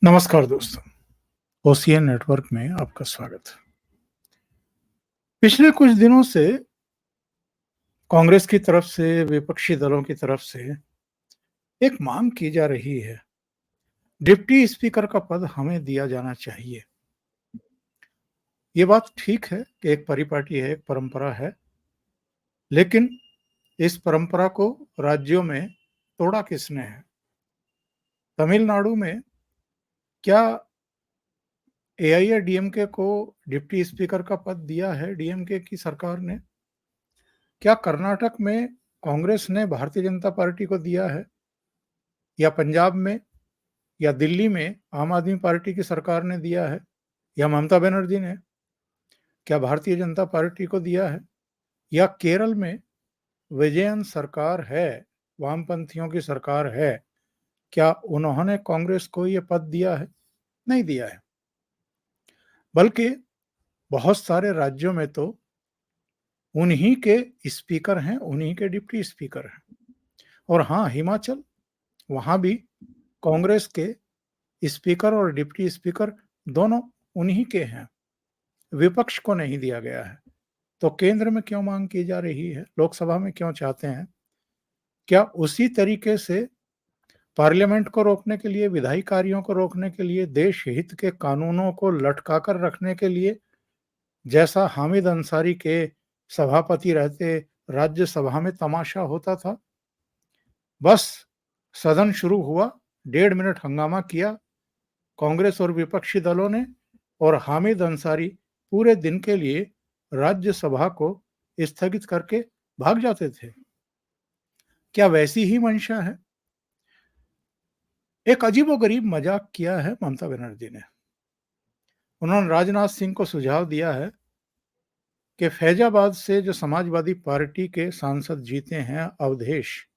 नमस्कार दोस्तों, OCN network में आपका स्वागत है। पिछले कुछ दिनों से कांग्रेस की तरफ से, विपक्षी दलों की तरफ से एक मांग की जा रही है, डिप्टी स्पीकर का पद हमें दिया जाना चाहिए। ये बात ठीक है कि एक परिपाटी है, एक परंपरा है, लेकिन इस परंपरा को राज्यों में तोड़ा किसने है? तमिलनाडु में क्या एआईएडीएमके को डिप्टी स्पीकर का पद दिया है डीएमके की सरकार ने? क्या कर्नाटक में कांग्रेस ने भारतीय जनता पार्टी को दिया है? या पंजाब में या दिल्ली में आम आदमी पार्टी की सरकार ने दिया है या ममता बनर्जी ने? क्या भारतीय जनता पार्टी को दिया है? या केरल में विजयन सरकार है, वामपंथियों की सरकार है, क्या उन्होंने कांग्रेस को यह पद दिया है? नहीं दिया है। बल्कि बहुत सारे राज्यों में तो उन्हीं के स्पीकर हैं, उन्हीं के डिप्टी स्पीकर हैं। और हाँ, हिमाचल, वहां भी कांग्रेस के स्पीकर और डिप्टी स्पीकर दोनों उन्हीं के हैं, विपक्ष को नहीं दिया गया है। तो केंद्र में क्यों मांग की जा रही है? लोकसभा में क्यों चाहते हैं? क्या उसी तरीके से पार्लियामेंट को रोकने के लिए, विधायी कार्यों को रोकने के लिए, देश हित के कानूनों को लटकाकर रखने के लिए, जैसा हामिद अंसारी के सभापति रहते राज्यसभा में तमाशा होता था? बस सदन शुरू हुआ, 1.5 मिनट हंगामा किया कांग्रेस और विपक्षी दलों ने, और हामिद अंसारी पूरे दिन के लिए राज्यसभा को स्थगित करके भाग जाते थे। क्या वैसी ही मंशा है? एक अजीबोगरीब मजाक किया है ममता बनर्जी ने। उन्होंने राजनाथ सिंह को सुझाव दिया है कि फैजाबाद से जो समाजवादी पार्टी के सांसद जीते हैं अवधेश,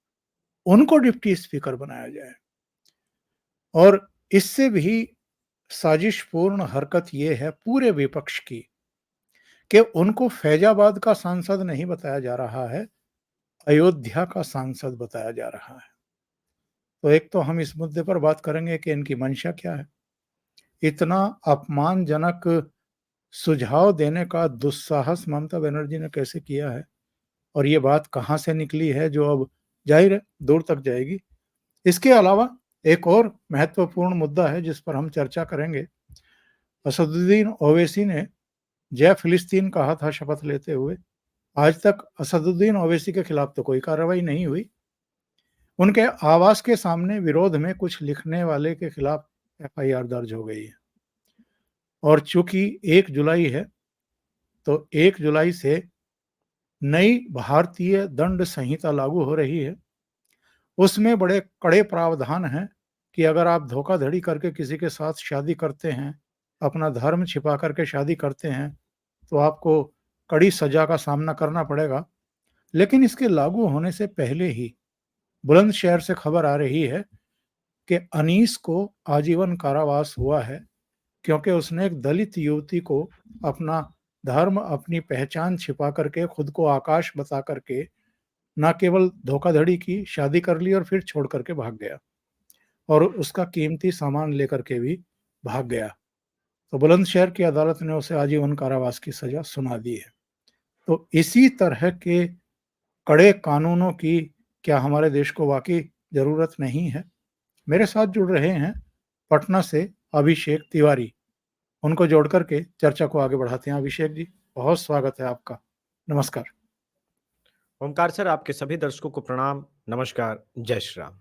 उनको डिप्टी स्पीकर बनाया जाए। और इससे भी साजिशपूर्ण हरकत ये है पूरे विपक्ष की कि उनको फैजाबाद का सांसद नहीं बताया जा रहा है, अयोध्या का सांसद बताया जा रहा है। तो एक तो हम इस मुद्दे पर बात करेंगे कि इनकी मंशा क्या है। इतना अपमानजनक सुझाव देने का दुस्साहस ममता बनर्जी ने कैसे किया है, और ये बात कहाँ से निकली है जो अब जाहिर है दूर तक जाएगी। इसके अलावा एक और महत्वपूर्ण मुद्दा है जिस पर हम चर्चा करेंगे। असदुद्दीन ओवैसी ने जय फिलिस्तीन कहा था शपथ लेते हुए, आज तक असदुद्दीन ओवैसी के खिलाफ तो कोई कार्रवाई नहीं हुई। उनके आवास के सामने विरोध में कुछ लिखने वाले के खिलाफ एफआईआर दर्ज हो गई है। और चूंकि 1 जुलाई है, तो 1 जुलाई से नई भारतीय दंड संहिता लागू हो रही है। उसमें बड़े कड़े प्रावधान हैं कि अगर आप धोखाधड़ी करके किसी के साथ शादी करते हैं, अपना धर्म छिपा करके शादी करते हैं, तो आपको कड़ी सजा का सामना करना पड़ेगा। लेकिन इसके लागू होने से पहले ही बुलंदशहर से खबर आ रही है कि अनीस को आजीवन कारावास हुआ है, क्योंकि उसने एक दलित युवती को अपना धर्म, अपनी पहचान छिपा करके, खुद को आकाश बता करके न केवल धोखाधड़ी की, शादी कर ली और फिर छोड़ करके भाग गया, और उसका कीमती सामान लेकर के भी भाग गया। तो बुलंदशहर की अदालत ने उसे आजीवन कारावास की सजा सुना दी है। तो इसी तरह के कड़े कानूनों की क्या हमारे देश को वाकई जरूरत नहीं है? मेरे साथ जुड़ रहे हैं पटना से अभिषेक तिवारी। उनको जोड़ करके चर्चा को आगे बढ़ाते हैं। अभिषेक जी, बहुत स्वागत है आपका। नमस्कार। ओमकार सर, आपके सभी दर्शकों को प्रणाम, नमस्कार, जय श्री राम।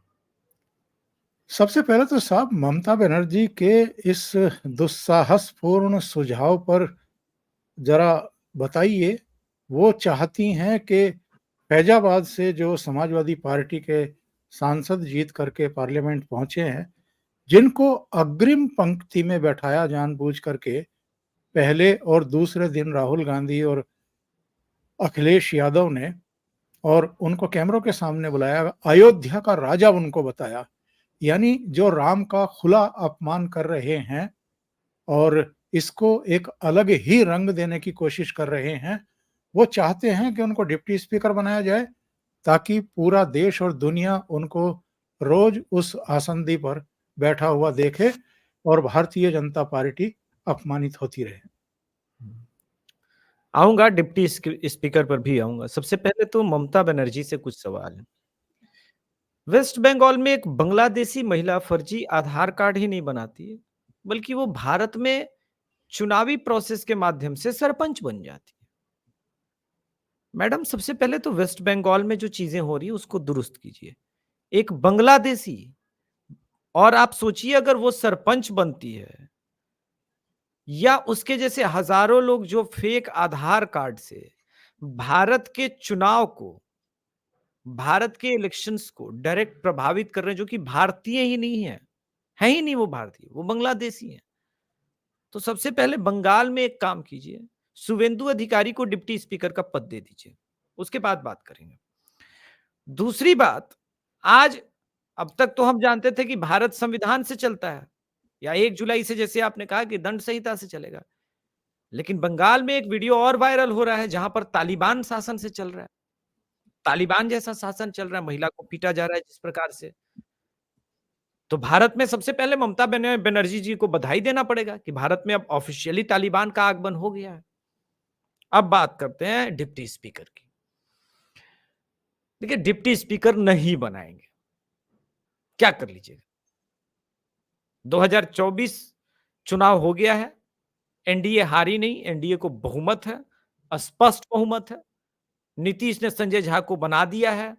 सबसे पहले तो साहब, ममता बनर्जी के इस दुस्साहसपूर्ण सुझाव पर जरा बताइए। वो चाहती हैं कि फैजाबाद से जो समाजवादी पार्टी के सांसद जीत करके पार्लियामेंट पहुंचे हैं, जिनको अग्रिम पंक्ति में बैठाया जानबूझ करके, पहले और दूसरे दिन राहुल गांधी और अखिलेश यादव ने, और उनको कैमरों के सामने बुलाया, अयोध्या का राजा उनको बताया, यानी जो राम का खुला अपमान कर रहे हैं और इसको एक अलग ही रंग देने की कोशिश कर रहे हैं। वो चाहते हैं कि उनको डिप्टी स्पीकर बनाया जाए, ताकि पूरा देश और दुनिया उनको रोज उस आसंदी पर बैठा हुआ देखे, और भारतीय जनता पार्टी अपमानित होती रहे। आऊँगा डिप्टी स्पीकर पर भी आऊँगा। सबसे पहले तो ममता बनर्जी से कुछ सवाल हैं। वेस्ट बंगाल में एक बांग्लादेशी महिला फर्जी आधार कार्ड ही नहीं बनाती है, बल्कि वो भारत में चुनावी प्रोसेस के माध्यम से सरपंच बन जाती है। मैडम, सबसे पहले तो वेस्ट बंगाल में जो चीजें हो रही है उसको दुरुस्त कीजिए। एक बांग्लादेशी, और आप सोचिए अगर वो सरपंच बनती है या उसके जैसे हजारों लोग जो फेक आधार कार्ड से भारत के चुनाव को, भारत के इलेक्शंस को डायरेक्ट प्रभावित कर रहे हैं, जो कि भारतीय ही नहीं है ही नहीं, वो भारतीय, वो बांग्लादेशी है। तो सबसे पहले बंगाल में एक काम कीजिए, शुवेंदु अधिकारी को डिप्टी स्पीकर का पद दे दीजिए, उसके बाद बात करेंगे। दूसरी बात, आज अब तक तो हम जानते थे कि भारत संविधान से चलता है या 1 जुलाई से जैसे आपने कहा कि दंड संहिता से चलेगा। लेकिन बंगाल में एक वीडियो और वायरल हो रहा है जहां पर तालिबान शासन से चल रहा है। तालिबान जैसा शासन चल रहा है, महिला को पीटा जा रहा है जिस प्रकार से। तो भारत में सबसे पहले ममता बनर्जी जी को बधाई देना पड़ेगा कि भारत में अब ऑफिशियली तालिबान का आगमन हो गया है। अब बात करते हैं डिप्टी स्पीकर की। देखिए, डिप्टी स्पीकर नहीं बनाएंगे, क्या कर लीजिएगा? 2024 चुनाव हो गया है, एनडीए हारी नहीं, एनडीए को बहुमत है, स्पष्ट बहुमत है। नीतीश ने संजय झा को बना दिया है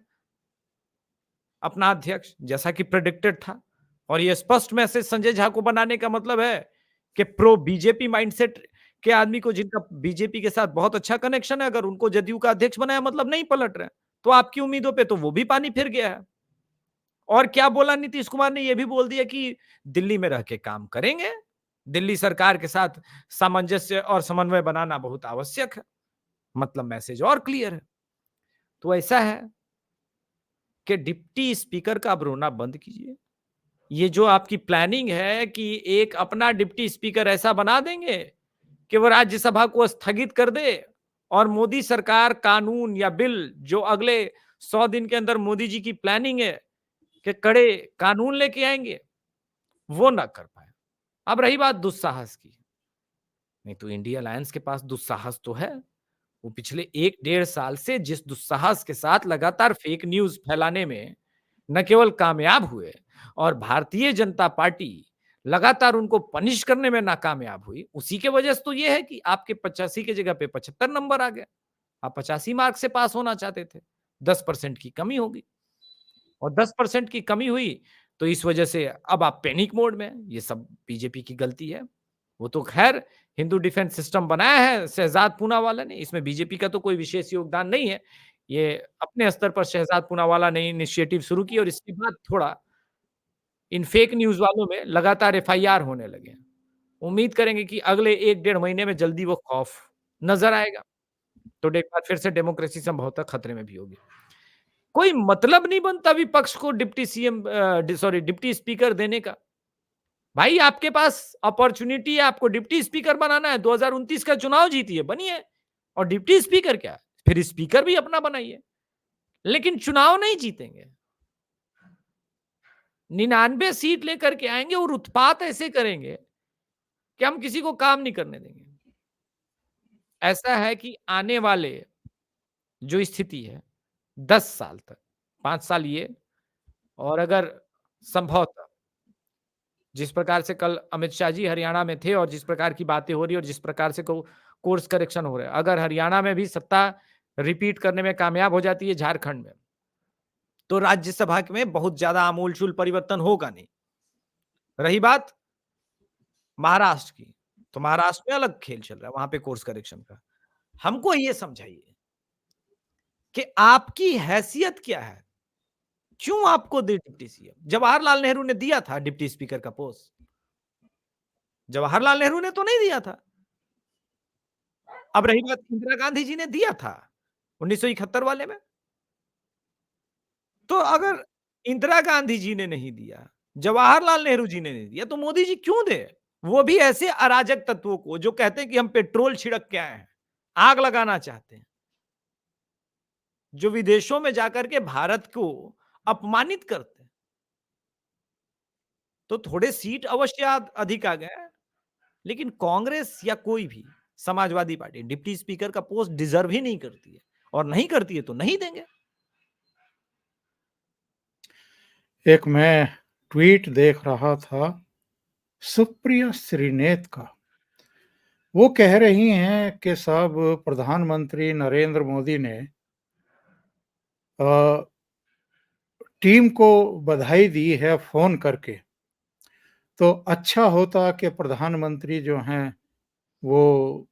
अपना अध्यक्ष, जैसा कि प्रेडिक्टेड था। और यह स्पष्ट मैसेज संजय झा को बनाने का मतलब है कि प्रो बीजेपी माइंडसेट के आदमी को, जिनका बीजेपी के साथ बहुत अच्छा कनेक्शन है, अगर उनको जदयू का अध्यक्ष बनाया मतलब नहीं पलट रहे, तो आपकी उम्मीदों पे तो वो भी पानी फिर गया है। और क्या बोला नीतीश कुमार ने? यह भी बोल दिया कि दिल्ली में रह के काम करेंगे, दिल्ली सरकार के साथ सामंजस्य और समन्वय बनाना बहुत आवश्यक है। मतलब मैसेज और क्लियर है। तो ऐसा है कि डिप्टी स्पीकर का अब रोना बंद कीजिए। ये जो आपकी प्लानिंग है कि एक अपना डिप्टी स्पीकर ऐसा बना देंगे कि वो राज्यसभा को स्थगित कर दे और मोदी सरकार कानून या बिल, जो अगले 100 दिन के अंदर मोदी जी की प्लानिंग है कि कड़े कानून लेके आएंगे, वो ना कर पाए। अब रही बात दुस्साहस की, नहीं तो इंडिया अलायंस के पास दुस्साहस तो है। वो पिछले 1 डेढ़ साल से जिस दुस्साहस के साथ लगातार फेक न्यूज फैलाने में न केवल कामयाब हुए, और भारतीय जनता पार्टी लगातार उनको पनिश करने में नाकामयाब हुई, उसी के वजह से तो ये है कि आपके 85 की जगह पे 75 नंबर आ गए। आप 85 मार्क से पास होना चाहते थे, 10% की कमी होगी, और 10% की कमी हुई तो इस वजह से अब आप पैनिक मोड में हैं। ये सब बीजेपी की गलती है। वो तो खैर हिंदू डिफेंस सिस्टम बनाया है शहजाद पूनावाला ने, इसमें बीजेपी का तो कोई विशेष योगदान नहीं है। ये अपने स्तर पर शहजाद पूनावाला ने इनिशिएटिव शुरू की और इसके बाद थोड़ा इन फेक न्यूज़ वालों में लगातार एफआईआर होने लगे हैं। उम्मीद करेंगे कि अगले 1 डेढ़ महीने में जल्दी वो खौफ नज़र आएगा। तो एक बार फिर से डेमोक्रेसी संभवतः खतरे में भी होगी। कोई मतलब नहीं बनता विपक्ष को deputy CM sorry deputy speaker देने का। भाई, आपके पास अपॉर्च्युनिटी है, आपको डिप्टी स्पीकर बनाना है, 2029 का चुनाव जीतिए, बनिए। और डिप्टी स्पीकर क्या? फिर स्पीकर भी अपना बनाइए। लेकिन चुनाव नहीं जीतेंगे। 99 सीट लेकर के आएंगे और उत्पात ऐसे करेंगे कि हम किसी को काम नहीं करने देंगे। ऐसा है कि आने वाले जो स्थिति है 10 साल तक, 5 साल ये, और अगर संभवतः जिस प्रकार से कल अमित शाह जी हरियाणा में थे और जिस प्रकार की बातें हो रही है और जिस प्रकार से कोर्स करेक्शन हो रहा है, अगर हरियाणा में भी सत्ता रिपीट करने में कामयाब हो जाती है झारखंड में, तो राज्यसभा में बहुत ज्यादा आमूलचूल परिवर्तन होगा नहीं। रही बात महाराष्ट्र की, तो महाराष्ट्र में अलग खेल चल रहा है, वहां पे कोर्स करेक्शन का। हमको ये समझाइए कि आपकी हैसियत क्या है? क्यों आपको दे डिप्टी सीएम? जवाहरलाल नेहरू ने दिया था डिप्टी स्पीकर का पोस्ट। जवाहरलाल नेहरू ने तो नहीं दिया था। अब रही बात, इंदिरा गांधी जी ने दिया था 1971 वाले में। तो अगर इंदिरा गांधी जी ने नहीं दिया, जवाहरलाल नेहरू जी ने नहीं दिया, तो मोदी जी क्यों दे? वो भी ऐसे अराजक तत्वों को जो कहते हैं कि हम पेट्रोल छिड़क के आए हैं, आग लगाना चाहते हैं, जो विदेशों में जाकर के भारत को अपमानित करते हैं। तो थोड़े सीट अवश्य अधिक आ गए, लेकिन कांग्रेस या कोई भी समाजवादी पार्टी डिप्टी स्पीकर का पोस्ट डिजर्व ही नहीं करती है, और नहीं करती है तो नहीं देंगे। एक मैं ट्वीट देख रहा था सुप्रिया श्रीनेत का। वो कह रही हैं कि साहब प्रधानमंत्री नरेंद्र मोदी ने अ, टीम को बधाई दी है फ़ोन करके। तो अच्छा होता कि प्रधानमंत्री जो हैं, वो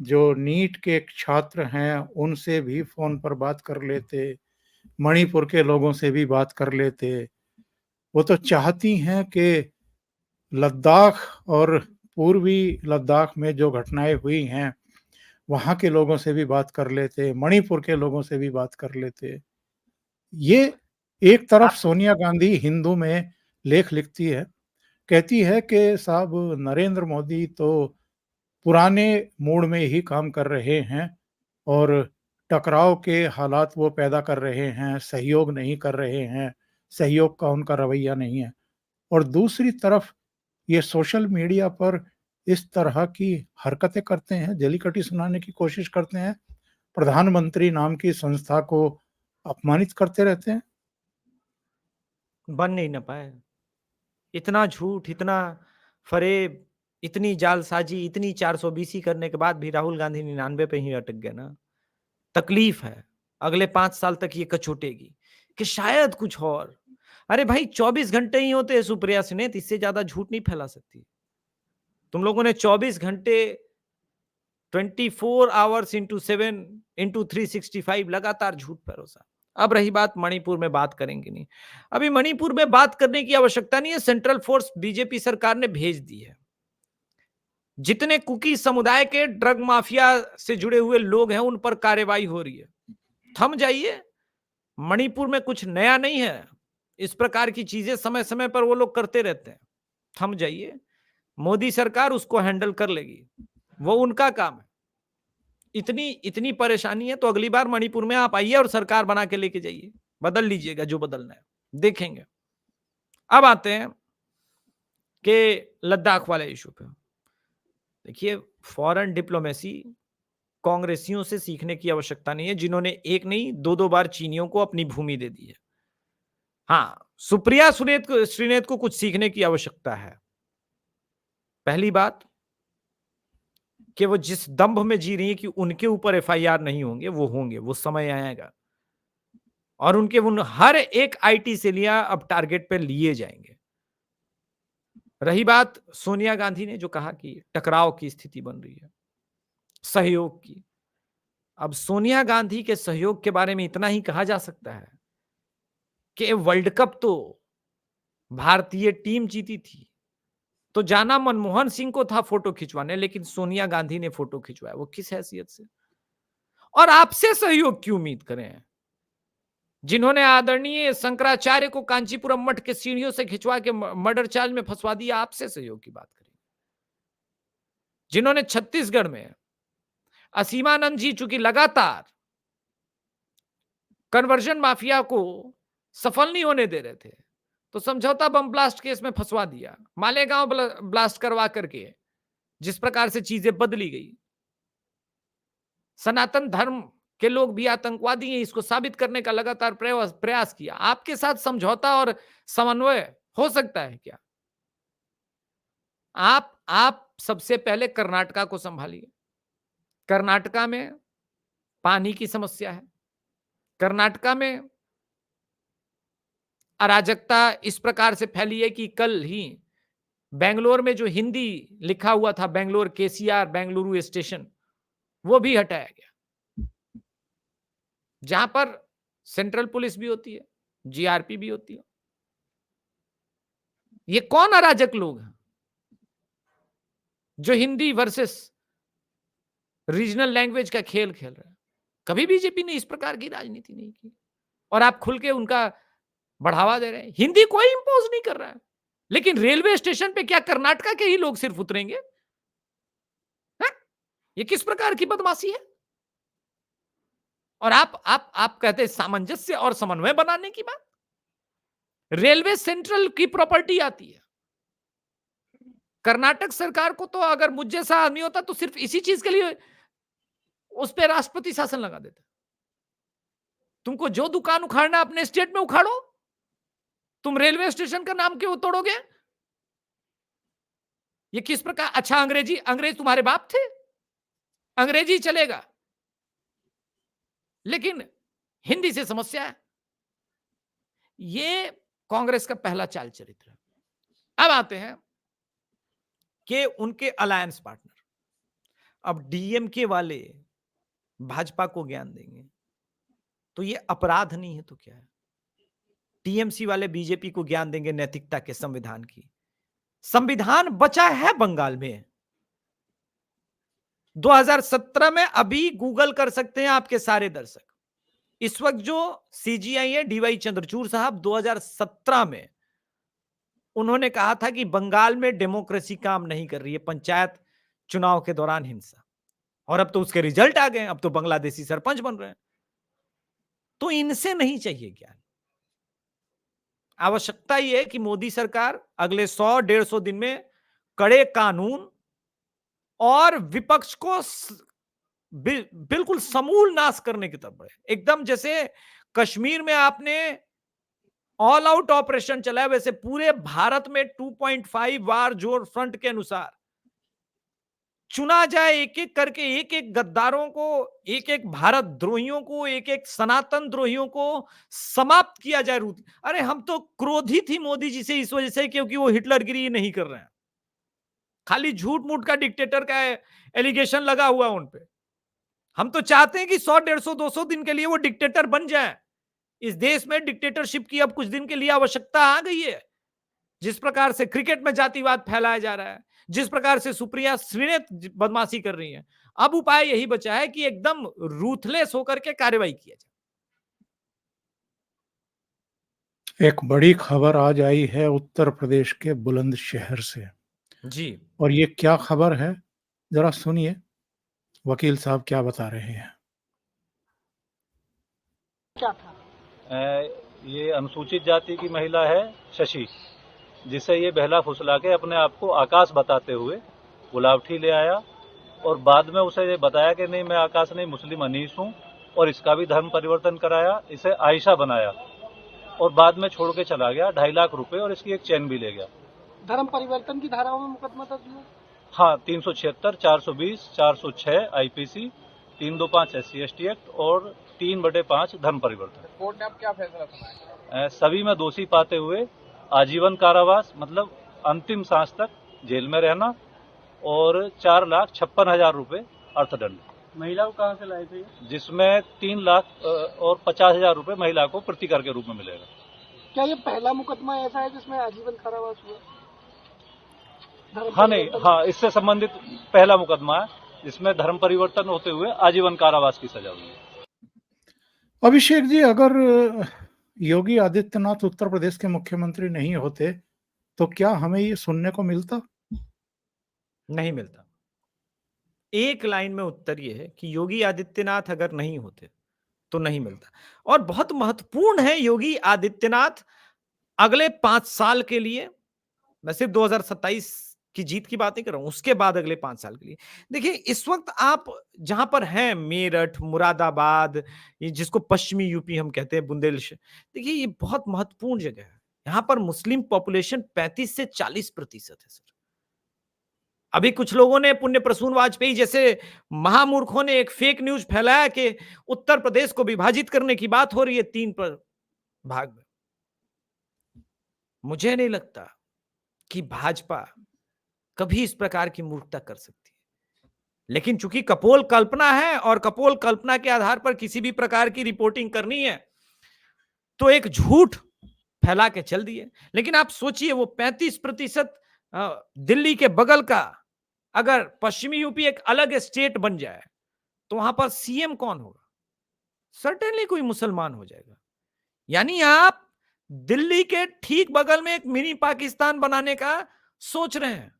जो नीट के छात्र हैं, उनसे भी फ़ोन पर बात कर लेते, मणिपुर के लोगों से भी बात कर लेते। वो तो चाहती हैं कि लद्दाख और पूर्वी लद्दाख में जो घटनाएँ हुई हैं, वहाँ के लोगों से भी बात कर लेते, मणिपुर के लोगों से भी बात कर लेते। ये एक तरफ आप सोनिया गांधी हिंदू में लेख लिखती है, कहती है कि साहब नरेंद्र मोदी तो पुराने मूड में ही काम कर रहे हैं और टकराव के हालात वो पैदा कर रहे हैं, सहयोग नहीं कर रहे हैं, सहयोग का उनका रवैया नहीं है। और दूसरी तरफ ये सोशल मीडिया पर इस तरह की हरकतें करते हैं, जलीकट्टी सुनाने की कोशिश करते हैं, प्रधानमंत्री नाम की संस्था को अपमानित करते रहते हैं। बन नहीं ना पाए, इतना झूठ, इतना फरेब, इतनी जालसाजी, इतनी 420 करने के बाद भी राहुल गांधी 99 पे ही अटक गए ना। तकलीफ है, अगले 5 साल तक ये कचोटेगी कि शायद कुछ और। अरे भाई 24 घंटे ही होते हैं सुप्रिया सिन्हा, इससे ज्यादा झूठ नहीं फैला सकती। तुम लोगों ने 24 घंटे 24 आवर्स इंटू 7 इंटू 365 लगातार झूठ परोसा। अब रही बात मणिपुर में, बात करेंगे नहीं, अभी मणिपुर में बात करने की आवश्यकता नहीं है, सेंट्रल फोर्स बीजेपी सरकार ने भेज दी है। जितने कुकी समुदाय के ड्रग माफिया से जुड़े हुए लोग हैं उन पर कार्रवाई हो रही है। थम जाइए, मणिपुर में कुछ नया नहीं है, इस प्रकार की चीजें समय समय पर वो लोग करते रहते हैं। थम जाइए, मोदी सरकार उसको हैंडल कर लेगी, वो उनका काम है। इतनी इतनी परेशानी है तो अगली बार मणिपुर में आप आइए और सरकार बना के लेके जाइए, बदल लीजिएगा जो बदलना है, देखेंगे। अब आते हैं कि लद्दाख वाले इशू पे। देखिए, फॉरेन डिप्लोमेसी कांग्रेसियों से सीखने की आवश्यकता नहीं है, जिन्होंने एक नहीं दो दो बार चीनियों को अपनी भूमि दे दी है। हाँ, सुप्रिया श्रीनेत को कुछ सीखने की आवश्यकता है। पहली बात कि वो जिस दंभ में जी रही है कि उनके ऊपर एफआईआर नहीं होंगे, वो होंगे, वो समय आएगा और उनके उन हर एक आईटी से लिया अब टारगेट पे लिए जाएंगे। रही बात सोनिया गांधी ने जो कहा कि टकराव की स्थिति बन रही है, सहयोग की। अब सोनिया गांधी के सहयोग के बारे में इतना ही कहा जा सकता है कि वर्ल्ड कप तो भारतीय टीम जीती थी, तो जाना मनमोहन सिंह को था फोटो खिंचवाने, लेकिन सोनिया गांधी ने फोटो खिंचवाया, वो किस हैसियत से? और आपसे सहयोग की उम्मीद करें, जिन्होंने आदरणीय शंकराचार्य को कांचीपुरम मठ के सीढ़ियों से खिंचवा के मर्डर चार्ज में फंसवा दिया, आपसे सहयोग की बात करें। जिन्होंने छत्तीसगढ़ में असीमानंद जी चूंकि लगातार कन्वर्जन माफिया को सफल नहीं होने दे रहे थे, तो समझौता बम ब्लास्ट केस में फंसवा दिया, मालेगांव ब्लास्ट करवा करके जिस प्रकार से चीजें बदली गई, सनातन धर्म के लोग भी आतंकवादी हैं इसको साबित करने का लगातार प्रयास किया। आपके साथ समझौता और समन्वय हो सकता है क्या? आप सबसे पहले कर्नाटका को संभालिए। कर्नाटका में पानी की समस्या है, कर्नाटका में अराजकता इस प्रकार से फैली है कि कल ही बेंगलोर में जो हिंदी लिखा हुआ था, बेंगलोर केसीआर बेंगलुरु स्टेशन, वो भी हटाया गया, जहां पर सेंट्रल पुलिस भी होती है, जीआरपी भी होती है। ये कौन अराजक लोग हैं जो हिंदी वर्सेस रीजनल लैंग्वेज का खेल खेल रहे हैं? कभी बीजेपी ने इस प्रकार की राजनीति नहीं की, और आप खुल के उनका बढ़ावा दे रहे हैं। हिंदी कोई इंपोज नहीं कर रहा है, लेकिन रेलवे स्टेशन पे क्या कर्नाटका के ही लोग सिर्फ उतरेंगे? है? ये किस प्रकार की बदमाशी है? और आप कहते हैं सामंजस्य और समन्वय बनाने की बात। रेलवे सेंट्रल की प्रॉपर्टी आती है, कर्नाटक सरकार को तो अगर मुझ जैसा आदमी होता तो सिर्फ इसी चीज के लिए उस पे राष्ट्रपति शासन लगा देता। तुमको जो दुकान उखाड़ना अपने स्टेट में उखाड़ो, तुम रेलवे स्टेशन का नाम क्यों तोड़ोगे? ये किस प्रकार? अच्छा, अंग्रेज तुम्हारे बाप थे, अंग्रेजी चलेगा, लेकिन हिंदी से समस्या है। ये कांग्रेस का पहला चाल चरित्र है। अब आते हैं कि उनके अलायंस पार्टनर, अब डीएमके वाले भाजपा को ज्ञान देंगे तो ये अपराध नहीं है तो क्या है? टीएमसी वाले बीजेपी को ज्ञान देंगे नैतिकता के, संविधान की। संविधान बचा है बंगाल में 2017 में, अभी गूगल कर सकते हैं आपके सारे दर्शक। इस वक्त जो सीजीआई है डीवाई चंद्रचूड़ साहब, 2017 में उन्होंने कहा था कि बंगाल में डेमोक्रेसी काम नहीं कर रही है, पंचायत चुनाव के दौरान हिंसा, और अब तो उसके रिजल्ट आ गए, अब तो बांग्लादेशी सरपंच बन रहे हैं। तो इनसे नहीं चाहिए ज्ञान। आवश्यकता यह है कि मोदी सरकार अगले 100-150 दिन में कड़े कानून और विपक्ष को बिल्कुल समूल नाश करने की तरफ बढ़े। एकदम जैसे कश्मीर में आपने ऑल आउट ऑपरेशन चलाया, वैसे पूरे भारत में 2.5 वार जोर फ्रंट के अनुसार चुना जाए, एक एक करके, एक एक गद्दारों को, एक एक भारत द्रोहियों को, एक एक सनातन द्रोहियों को समाप्त किया जाए। अरे हम तो क्रोधित ही मोदी जी से इस वजह से क्योंकि वो हिटलरगिरी नहीं कर रहे हैं, खाली झूठ मूठ का डिक्टेटर का एलिगेशन लगा हुआ उन पे। हम तो चाहते हैं कि 100, 150, 200 दिन के लिए वो डिक्टेटर बन जाए। इस देश में डिक्टेटरशिप की अब कुछ दिन के लिए आवश्यकता आ गई है। जिस प्रकार से क्रिकेट में जातिवाद फैलाया जा रहा है, जिस प्रकार से सुप्रिया श्रीनेत बदमाशी कर रही है, अब उपाय यही बचा है कि एकदम रूथलेस होकर के कार्रवाई किया जाए। एक बड़ी खबर आज आई है उत्तर प्रदेश के बुलंदशहर से। जी। और ये क्या खबर है, जरा सुनिए वकील साहब क्या बता रहे हैं। क्या था? ये अनुसूचित जाति की महिला है शशि, जिसे ये बहला फुसला के अपने आप को आकाश बताते हुए गुलावठी ले आया, और बाद में उसे ये बताया कि नहीं मैं आकाश नहीं, मुस्लिम अनीस हूँ, और इसका भी धर्म परिवर्तन कराया, इसे आयशा बनाया, और बाद में छोड़ के चला गया। 2.5 लाख रुपए और इसकी एक चैन भी ले गया। धर्म परिवर्तन की धाराओं में मुकदमा दर्ज हुआ? हाँ, 376, 420, 406 आईपीसी, 325 SC/ST एक्ट और 3/5 धर्म परिवर्तन। कोर्ट ने अब क्या फैसला सुनाया? सभी में दोषी पाते हुए आजीवन कारावास, मतलब अंतिम सांस तक जेल में रहना, और 4,56,000 रुपए अर्थदंड। महिला को कहाँ से लाए थे? जिसमें 3,50,000 रुपए महिला को प्रतिकर के रूप में मिलेगा। क्या ये पहला मुकदमा ऐसा है जिसमें आजीवन कारावास हुआ? हाँ नहीं, हाँ, इससे संबंधित पहला मुकदमा है जिसमें धर्म परिवर्तन होते हुए आजीवन कारावास की सजा हुई है। अभिषेक जी, अगर योगी आदित्यनाथ उत्तर प्रदेश के मुख्यमंत्री नहीं होते तो क्या हमें ये सुनने को मिलता? नहीं मिलता। एक लाइन में उत्तर ये है कि योगी आदित्यनाथ अगर नहीं होते तो नहीं मिलता। और बहुत महत्वपूर्ण है योगी आदित्यनाथ अगले 5 साल के लिए, मैं सिर्फ 2027 की जीत की बात नहीं कर रहा हूं, उसके बाद अगले 5 साल के लिए। देखिए इस वक्त आप जहां पर हैं, मेरठ, मुरादाबाद, ये जिसको पश्चिमी यूपी हम कहते हैं, बुंदेलशहर, देखिए ये बहुत महत्वपूर्ण जगह है। यहां पर मुस्लिम पॉपुलेशन 35 से 40% है सर। अभी कुछ लोगों ने, पुण्य प्रसून वाजपेयी जैसे महामूर्खों ने एक फेक न्यूज फैलाया कि उत्तर प्रदेश को विभाजित करने की बात हो रही है 3 भाग में। मुझे नहीं लगता कि भाजपा कभी इस प्रकार की मूर्खता कर सकती है, लेकिन चूंकि कपोल कल्पना है और कपोल कल्पना के आधार पर किसी भी प्रकार की रिपोर्टिंग करनी है तो एक झूठ फैला के चल दिए। लेकिन आप सोचिए वो 35% दिल्ली के बगल का, अगर पश्चिमी यूपी एक अलग स्टेट बन जाए तो वहां पर सीएम कौन होगा? सर्टेनली कोई मुसलमान हो जाएगा। यानी आप दिल्ली के ठीक बगल में एक मिनी पाकिस्तान बनाने का सोच रहे हैं।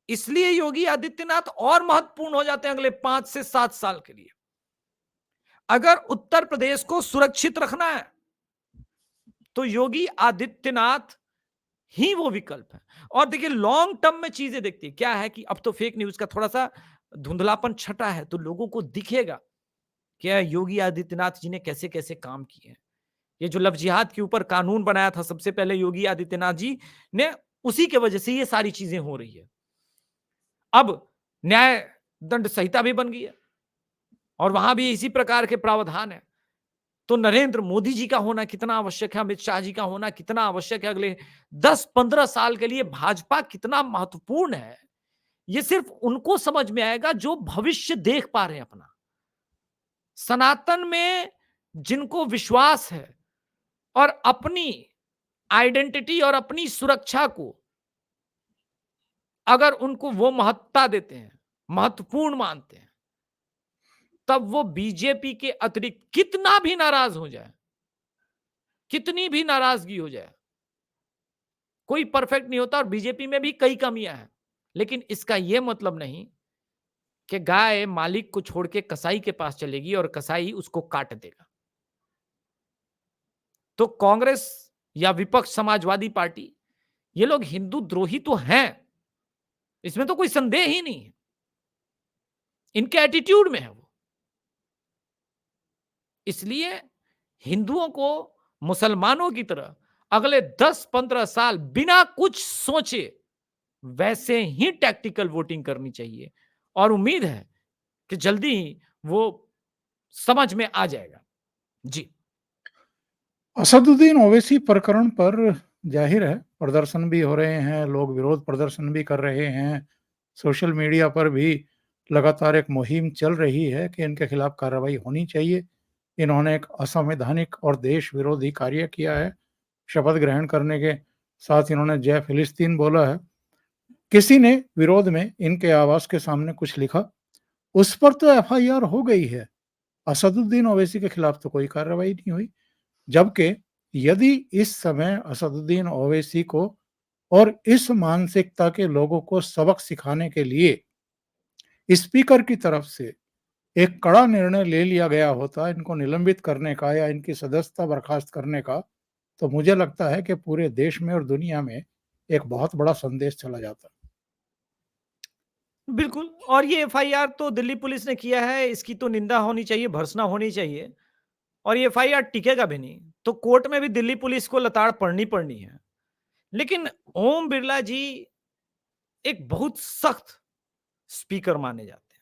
इसलिए योगी आदित्यनाथ और महत्वपूर्ण हो जाते हैं अगले 5 से 7 साल के लिए। अगर उत्तर प्रदेश को सुरक्षित रखना है तो योगी आदित्यनाथ ही वो विकल्प है। और देखिए लॉन्ग टर्म में चीजें देखती है क्या है कि अब तो फेक न्यूज का थोड़ा सा धुंधलापन छटा है, तो लोगों को दिखेगा क्या योगी आदित्यनाथ जी ने कैसे कैसे काम किए हैं। ये जो लव जिहाद के ऊपर कानून बनाया था सबसे पहले योगी आदित्यनाथ जी ने, उसी के वजह से ये सारी चीजें हो रही है। अब न्याय दंड संहिता भी बन गई है और वहां भी इसी प्रकार के प्रावधान है। तो नरेंद्र मोदी जी का होना कितना आवश्यक है, अमित शाह जी का होना कितना आवश्यक है, अगले 10-15 साल के लिए भाजपा कितना महत्वपूर्ण है, ये सिर्फ उनको समझ में आएगा जो भविष्य देख पा रहे हैं अपना। सनातन में जिनको विश्वास है और अपनी आइडेंटिटी और अपनी सुरक्षा को अगर उनको वो महत्ता देते हैं, महत्वपूर्ण मानते हैं, तब वो बीजेपी के अतिरिक्त कितना भी नाराज हो जाए, कितनी भी नाराजगी हो जाए, कोई परफेक्ट नहीं होता और बीजेपी में भी कई कमियां हैं, लेकिन इसका यह मतलब नहीं कि गाय मालिक को छोड़ के कसाई के पास चलेगी और कसाई उसको काट देगा। तो कांग्रेस या विपक्ष समाजवादी पार्टी, ये लोग हिंदू द्रोही तो हैं, इसमें तो कोई संदेह ही नहीं है, इनके एटीट्यूड में है वो। इसलिए हिंदुओं को मुसलमानों की तरह अगले 10-15 साल बिना कुछ सोचे वैसे ही टैक्टिकल वोटिंग करनी चाहिए और उम्मीद है कि जल्दी ही वो समझ में आ जाएगा। जी। असदुद्दीन ओवैसी प्रकरण पर जाहिर है प्रदर्शन भी हो रहे हैं, लोग विरोध प्रदर्शन भी कर रहे हैं, सोशल मीडिया पर भी लगातार एक मुहिम चल रही है कि इनके खिलाफ कार्रवाई होनी चाहिए। इन्होंने एक असंवैधानिक और देश विरोधी कार्य किया है। शपथ ग्रहण करने के साथ इन्होंने जय फिलिस्तीन बोला है। किसी ने विरोध में इनके आवास के सामने कुछ लिखा, उस पर तो एफआईआर हो गई है। असदुद्दीन ओवैसी के खिलाफ तो कोई कार्रवाई नहीं हुई। जबकि यदि इस समय असदुद्दीन ओवैसी को और इस मानसिकता के लोगों को सबक सिखाने के लिए स्पीकर की तरफ से एक कड़ा निर्णय ले लिया गया होता इनको निलंबित करने का या इनकी सदस्यता बर्खास्त करने का, तो मुझे लगता है कि पूरे देश में और दुनिया में एक बहुत बड़ा संदेश चला जाता। बिल्कुल, और ये एफआईआर तो दिल्ली पुलिस ने किया है, इसकी तो निंदा होनी चाहिए, भर्त्सना होनी चाहिए और ये एफआईआर टिकेगा भी नहीं। तो कोर्ट में भी दिल्ली पुलिस को लताड़ पड़नी पड़नी है। लेकिन ओम बिरला जी एक बहुत सख्त स्पीकर माने जाते हैं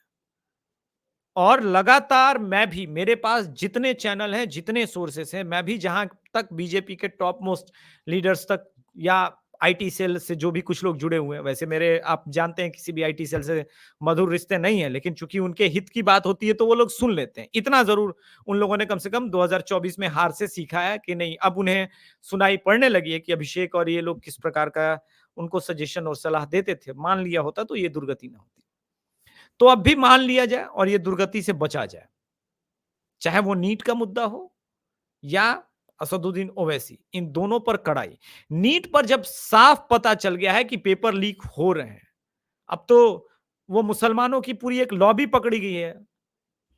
और लगातार मैं भी, मेरे पास जितने चैनल हैं, जितने सोर्सेस हैं, मैं भी जहां तक बीजेपी के टॉप मोस्ट लीडर्स तक या आईटी सेल से जो भी कुछ लोग जुड़े हुए हैं, वैसे मेरे आप जानते हैं किसी भी आईटी सेल से मधुर रिश्ते नहीं है, लेकिन चूंकि उनके हित की बात होती है तो वो लोग सुन लेते हैं। इतना जरूर उन लोगों ने कम से कम 2024 में हार से सीखा है कि नहीं, अब उन्हें सुनाई पड़ने लगी है कि अभिषेक और ये लोग किस प्रकार का उनको सजेशन और सलाह देते थे। मान लिया होता तो ये दुर्गति ना होती। तो अब भी मान लिया जाए और ये दुर्गति से बचा जाए, चाहे वो नीट का मुद्दा हो या असदुद्दीन ओवैसी, इन दोनों पर कड़ाई। नीट पर जब साफ पता चल गया है कि पेपर लीक हो रहे हैं, अब तो वो मुसलमानों की पूरी एक लॉबी पकड़ी गई है।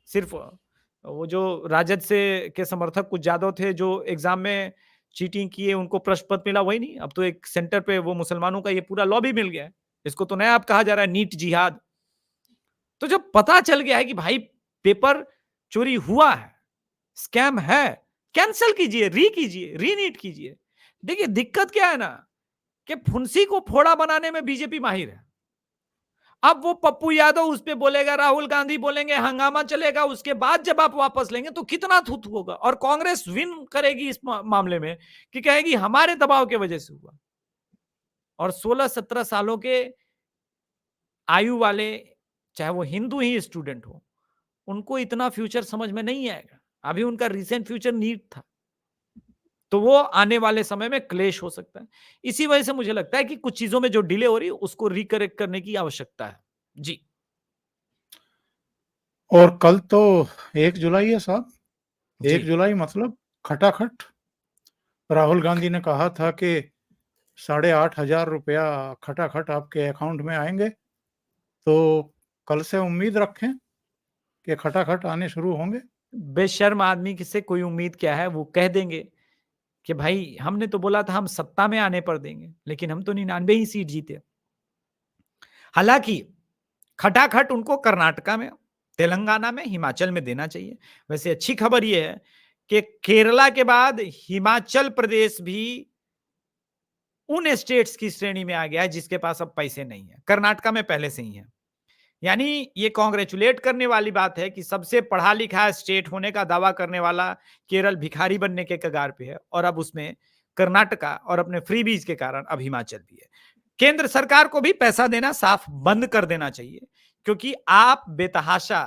सिर्फ वो जो राजद से के समर्थक कुछ यादव थे जो एग्जाम में चीटिंग किए, उनको प्रश्न पत्र मिला, वही नहीं, अब तो एक सेंटर पे वो मुसलमानों का ये पूरा लॉबी मिल गया है। इसको तो नया अब कहा जा रहा है नीट जिहाद। तो जब पता चल गया है कि भाई पेपर चोरी हुआ है, स्कैम है, कैंसिल कीजिए, री कीजिए, रीनीट कीजिए। देखिए दिक्कत क्या है ना कि फुंसी को फोड़ा बनाने में बीजेपी माहिर है। अब वो पप्पू यादव उस पे बोलेगा, राहुल गांधी बोलेंगे, हंगामा चलेगा, उसके बाद जब आप वापस लेंगे तो कितना थूथू होगा और कांग्रेस विन करेगी इस मामले में कि कहेगी हमारे दबाव की वजह से हुआ। और 16-17 सालों के आयु वाले, चाहे वो हिंदू ही स्टूडेंट हो, उनको इतना फ्यूचर समझ में नहीं आएगा। अभी उनका रिसेंट फ्यूचर नीट था, तो वो आने वाले समय में क्लेश हो सकता है। इसी वजह से मुझे लगता है कि कुछ चीजों में जो डिले हो रही है उसको रिकरेक्ट करने की आवश्यकता है। जी। और कल तो 1 जुलाई है साहब। जी। 1 जुलाई मतलब खटाखट राहुल गांधी ने कहा था कि 8,500 रुपया खटाखट आपके अकाउंट में आएंगे। तो कल से उम्मीद रखें कि खटाखट आने शुरू होंगे। बेशर्म आदमी से कोई उम्मीद क्या है, वो कह देंगे कि भाई हमने तो बोला था हम सत्ता में आने पर देंगे, लेकिन हम तो 99 ही सीट जीते। हालांकि खटाखट उनको कर्नाटका में, तेलंगाना में, हिमाचल में देना चाहिए। वैसे अच्छी खबर यह है कि केरला के बाद हिमाचल प्रदेश भी उन स्टेट्स की श्रेणी में आ गया है जिसके पास अब पैसे नहीं है। कर्नाटका में पहले से ही है। यानी ये कांग्रेचुलेट करने वाली बात है कि सबसे पढ़ा लिखा स्टेट होने का दावा करने वाला केरल भिखारी बनने के कगार पे है, और अब उसमें कर्नाटका और अपने फ्रीबीज के कारण अब हिमाचल भी है। केंद्र सरकार को भी पैसा देना साफ बंद कर देना चाहिए, क्योंकि आप बेतहाशा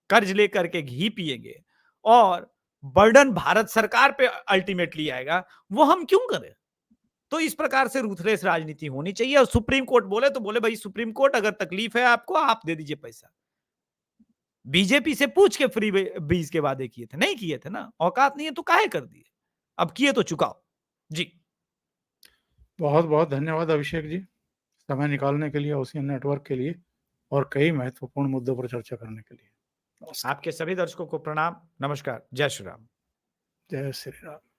कर्ज लेकर के घी पिएंगे और बर्डन भारत सरकार पे अल्टीमेटली आएगा, वो हम क्यों करें? तो इस प्रकार से रूथलेस राजनीति होनी चाहिए। और सुप्रीम कोर्ट बोले तो बोले भाई सुप्रीम कोर्ट अगर तकलीफ है आपको, आप दे दीजिए पैसा। बीजेपी से पूछ के फ्री बीज के वादे किए थे, नहीं किए थे ना, औकात नहीं है तो काहे कर दिए, अब किए तो चुकाओ जी। बहुत बहुत धन्यवाद अभिषेक जी, समय निकालने के लिए ओशियन नेटवर्क के लिए और कई महत्वपूर्ण मुद्दों पर चर्चा करने के लिए। आपके सभी दर्शकों को प्रणाम, नमस्कार, जय श्री राम। जय श्री राम।